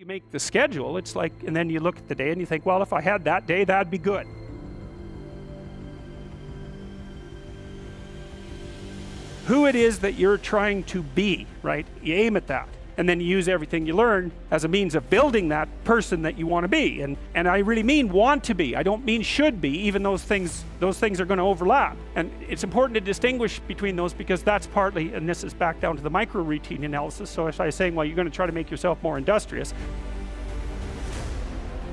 You make the schedule, it's like, and then you look at the day and you think, well, if I had that day, that'd be good. Who it is that you're trying to be, right? You aim at that. And then you use everything you learn as a means of building that person that you want to be. And I really mean want to be. I don't mean should be, even those things are going to overlap. And it's important to distinguish between those, because that's partly, and this is back down to the micro routine analysis. So if I was saying, well, you're going to try to make yourself more industrious.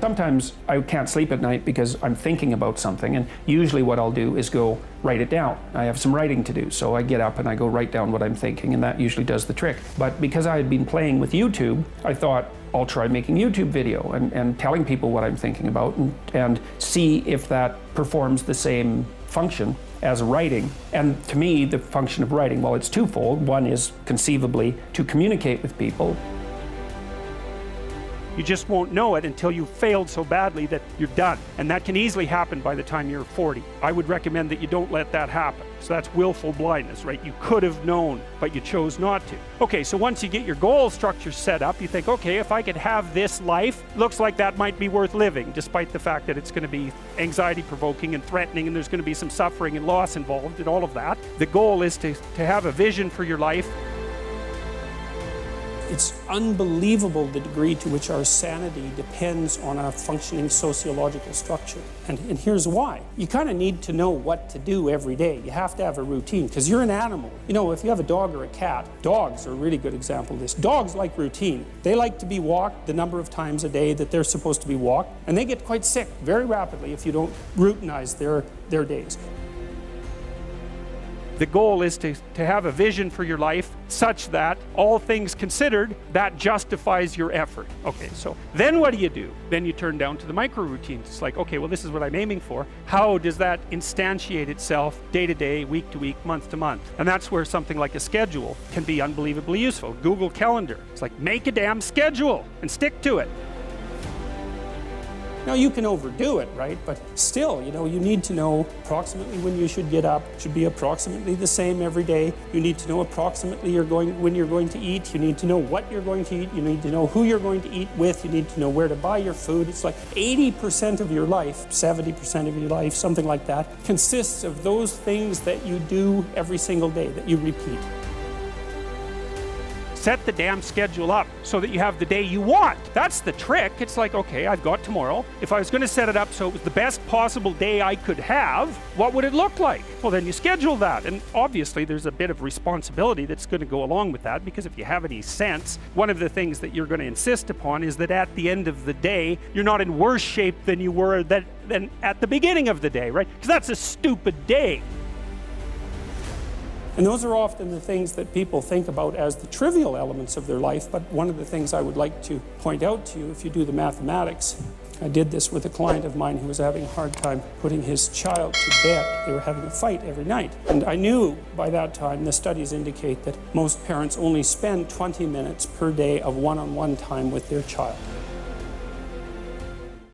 Sometimes I can't sleep at night because I'm thinking about something, and usually what I'll do is go write it down. I have some writing to do, so I get up and I go write down what I'm thinking, and that usually does the trick. But because I had been playing with YouTube, I thought I'll try making YouTube video and telling people what I'm thinking about and see if that performs the same function as writing. And to me, the function of writing, well, it's twofold. One is conceivably to communicate with people. You just won't know it until you've failed so badly that you're done. And that can easily happen by the time you're 40. I would recommend that you don't let that happen. So that's willful blindness, right? You could have known, but you chose not to. Okay, so once you get your goal structure set up, you think, okay, if I could have this life, looks like that might be worth living, despite the fact that it's going to be anxiety-provoking and threatening, and there's going to be some suffering and loss involved and all of that. The goal is to have a vision for your life. It's unbelievable the degree to which our sanity depends on a functioning sociological structure. And here's why. You kind of need to know what to do every day. You have to have a routine, because you're an animal. You know, if you have a dog or a cat, dogs are a really good example of this. Dogs like routine. They like to be walked the number of times a day that they're supposed to be walked, and they get quite sick very rapidly if you don't routinize their days. The goal is to have a vision for your life such that, all things considered, that justifies your effort. Okay, so then what do? Then you turn down to the micro routines. It's like, okay, well, this is what I'm aiming for. How does that instantiate itself day to day, week to week, month to month? And that's where something like a schedule can be unbelievably useful. Google Calendar. It's like, make a damn schedule and stick to it. Now, you can overdo it, right? But still, you know, you need to know approximately when you should get up. It should be approximately the same every day. You need to know approximately when you're going to eat. You need to know what you're going to eat. You need to know who you're going to eat with. You need to know where to buy your food. It's like 80% of your life, 70% of your life, something like that, consists of those things that you do every single day, that you repeat. Set the damn schedule up so that you have the day you want. That's the trick. It's like, okay, I've got tomorrow. If I was going to set it up so it was the best possible day I could have, what would it look like? Well, then you schedule that. And obviously there's a bit of responsibility that's going to go along with that, because if you have any sense, one of the things that you're going to insist upon is that at the end of the day, you're not in worse shape than you were than at the beginning of the day, right? Because that's a stupid day. And those are often the things that people think about as the trivial elements of their life. But one of the things I would like to point out to you, if you do the mathematics, I did this with a client of mine who was having a hard time putting his child to bed. They were having a fight every night. And I knew by that time, the studies indicate that most parents only spend 20 minutes per day of one-on-one time with their child.